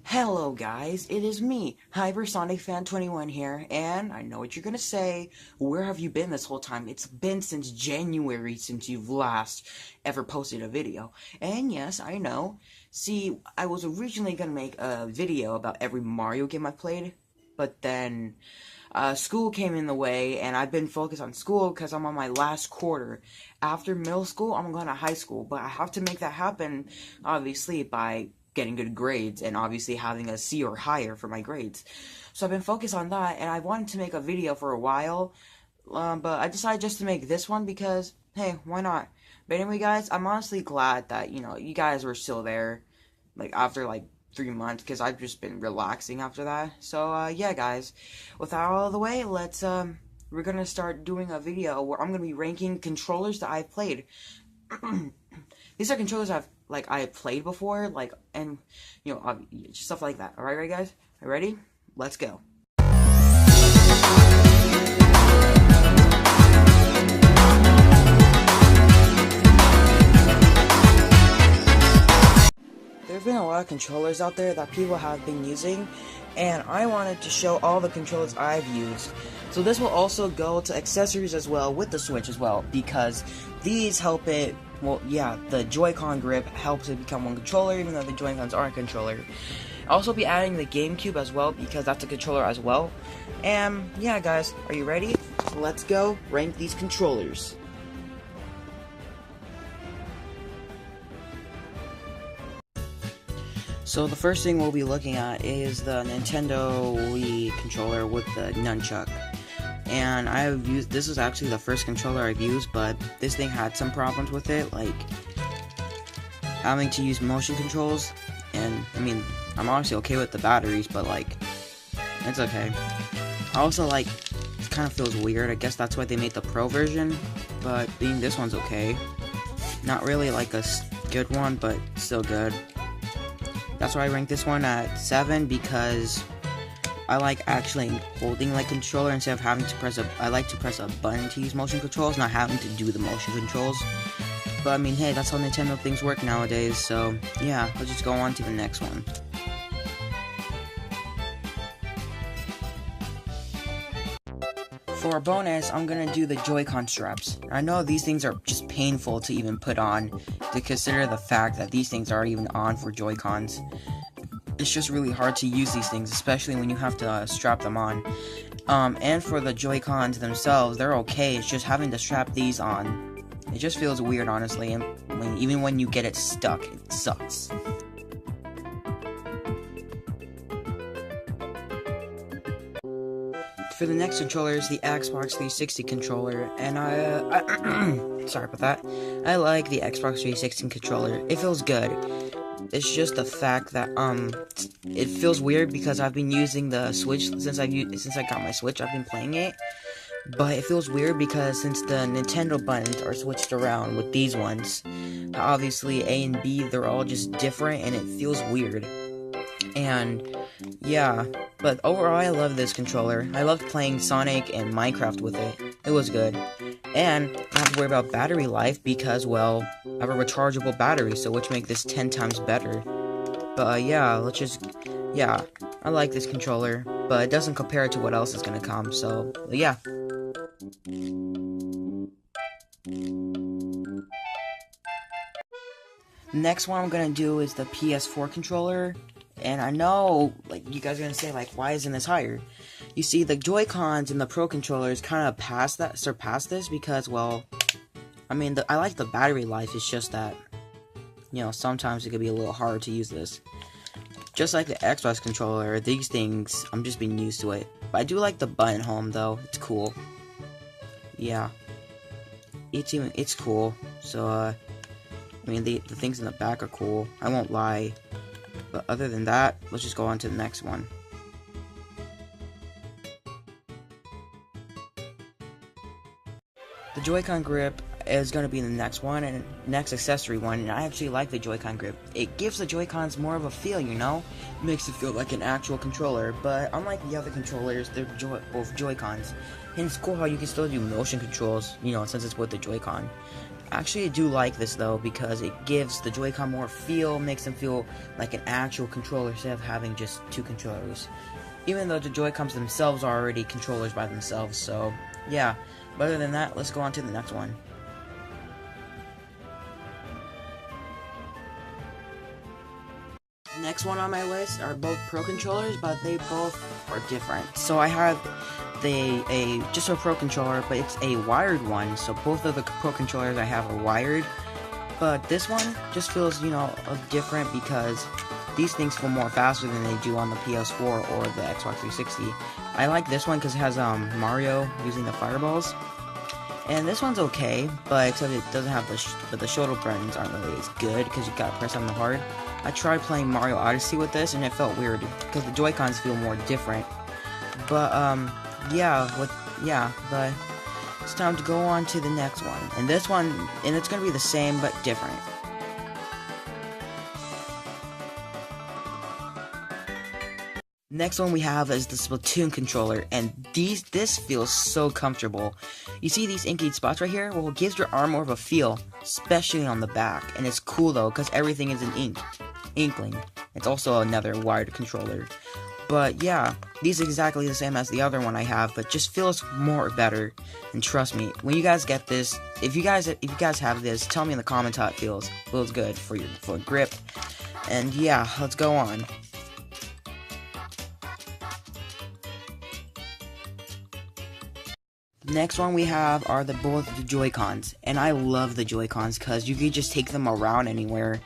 Hello guys, it is me, Hypersonic Fan 21 here, and I know what you're gonna say. Where have you been this whole time? It's been since January since you've last ever posted a video. And yes, I know. See, I was originally gonna make a video about every Mario game I played, but then school came in the way, and I've been focused on school because I'm on my last quarter. After middle school, I'm going to high school, but I have to make that happen, obviously, by getting good grades and obviously having a C or higher for my grades. So I've been focused on that, and I wanted to make a video for a while, but I decided just to make this one because, hey, why not? But anyway, guys, I'm honestly glad that, you guys were still there, after, 3 months, because I've just been relaxing after that. So, yeah, guys, with that all out of the way, we're gonna start doing a video where I'm gonna be ranking controllers that I've played. These are controllers I've played before, and, stuff like that. Alright, right, guys? Are you ready? Let's go. There have been a lot of controllers out there that people have been using, and I wanted to show all the controllers I've used. So this will also go to accessories as well, with the Switch as well, because these help it. Well, yeah, the Joy-Con grip helps it become one controller, even though the Joy-Cons aren't a controller. I'll also be adding the GameCube as well, because that's a controller as well. And, yeah, guys, are you ready? Let's go rank these controllers. So the first thing we'll be looking at is the Nintendo Wii controller with the nunchuck. And this is actually the first controller I've used, but this thing had some problems with it, like having to use motion controls. And I mean, I'm honestly okay with the batteries, but it's okay. Also, it kind of feels weird. I guess that's why they made the Pro version, but this one's okay. Not really a good one, but still good. That's why I rank this one at 7, because I like actually holding controller instead of having to press I like to press a button to use motion controls, not having to do the motion controls. But I mean, hey, that's how Nintendo things work nowadays, so yeah, let's just go on to the next one. For a bonus, I'm gonna do the Joy-Con straps. I know these things are just painful to even put on, to consider the fact that these things aren't even on for Joy-Cons. It's just really hard to use these things, especially when you have to strap them on. And for the Joy-Cons themselves, they're okay. It's just having to strap these on. It just feels weird, honestly, and even when you get it stuck, it sucks. For the next controller is the Xbox 360 controller, and sorry about that. I like the Xbox 360 controller. It feels good. It's just the fact that it feels weird because I've been using the Switch since I got my Switch. I've been playing it, but it feels weird because since the Nintendo buttons are switched around with these ones, obviously A and B, they're all just different, and it feels weird. And yeah, but overall I love this controller. I loved playing Sonic and Minecraft with it. It was good. And I don't have to worry about battery life because, well, I have a rechargeable battery, so which make this 10 times better. But yeah, I like this controller, but it doesn't compare to what else is gonna come, so yeah. Next one I'm gonna do is the PS4 controller. And I know, you guys are gonna say, why isn't this higher? You see, the Joy-Cons and the Pro controllers kind of surpass this because, well, I mean, I like the battery life. It's just that, sometimes it could be a little hard to use this. Just like the Xbox controller, these things, I'm just being used to it. But I do like the button home, though. It's cool. Yeah. It's cool. So, I mean, the things in the back are cool. I won't lie. But other than that, let's just go on to the next one. The Joy-Con grip is going to be the next one, and next accessory one, and I actually like the Joy-Con grip. It gives the Joy-Cons more of a feel, Makes it feel like an actual controller, but unlike the other controllers, they're both Joy-Cons. And it's cool how you can still do motion controls, since it's with the Joy-Con. Actually, I do like this though because it gives the Joy-Con more feel, makes them feel like an actual controller instead of having just two controllers. Even though the Joy-Cons themselves are already controllers by themselves, so yeah. But other than that, let's go on to the next one. Next one on my list are both Pro controllers, but they both are different. So I have just a Pro controller, but it's a wired one. So both of the Pro controllers I have are wired, but this one just feels, you know, different because these things feel more faster than they do on the PS4 or the Xbox 360. I like this one because it has Mario using the fireballs. And this one's okay, but except it doesn't have the shoulder buttons aren't really as good because you gotta press on them hard. I tried playing Mario Odyssey with this and it felt weird because the Joy-Cons feel more different. But but it's time to go on to the next one. And this one, and it's gonna be the same but different. Next one we have is the Splatoon controller, and this feels so comfortable. You see these inky spots right here? Well, it gives your arm more of a feel, especially on the back. And it's cool though, because everything is in inkling. It's also another wired controller. But yeah, these are exactly the same as the other one I have, but just feels more better. And trust me, when you guys get this, if you guys have this, tell me in the comments how it feels. Feels good for grip. And yeah, let's go on. Next one we have are both the Joy-Cons, and I love the Joy-Cons because you can just take them around anywhere.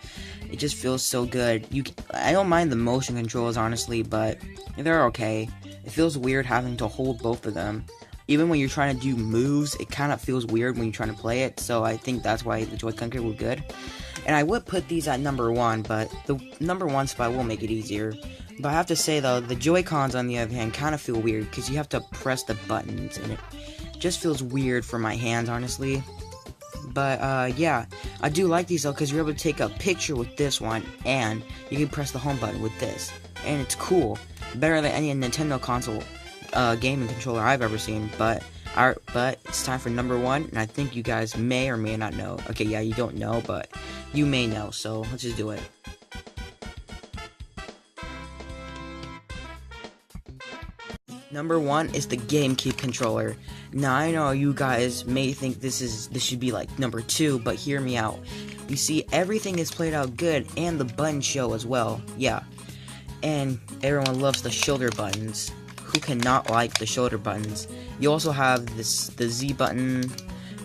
It just feels so good. I don't mind the motion controls honestly, but they're okay. It feels weird having to hold both of them. Even when you're trying to do moves, it kind of feels weird when you're trying to play it, so I think that's why the Joy-Con were good. And I would put these at number 1, but the number 1 spot will make it easier. But I have to say though, the Joy-Cons on the other hand kind of feel weird because you have to press the buttons and it just feels weird for my hands honestly. But yeah, I do like these though because you're able to take a picture with this one and you can press the home button with this, and it's cool, better than any Nintendo console gaming controller I've ever seen. But it's time for number 1, and I think you guys may or may not know. Okay, yeah, you don't know, but you may know, so let's just do it. Number 1 is the GameCube controller. Now I know you guys may think this should be like number 2, but hear me out. You see, everything is played out good, and the buttons show as well. Yeah, and everyone loves the shoulder buttons. Who cannot like the shoulder buttons? You also have the Z button,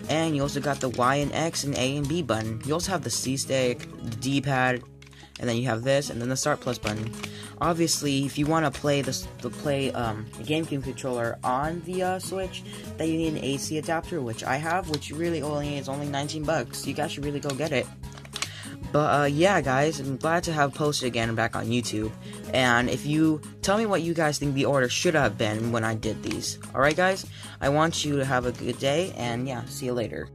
and you also got the Y and X and A and B button. You also have the C stick, the D-pad, and then you have this, and then the Start Plus button. Obviously, if you want to play the GameCube controller on the Switch, then you need an AC adapter, which I have, which really is only 19 bucks. You guys should really go get it. But yeah, guys, I'm glad to have posted again back on YouTube. And if you tell me what you guys think the order should have been when I did these. Alright, guys? I want you to have a good day, and yeah, see you later.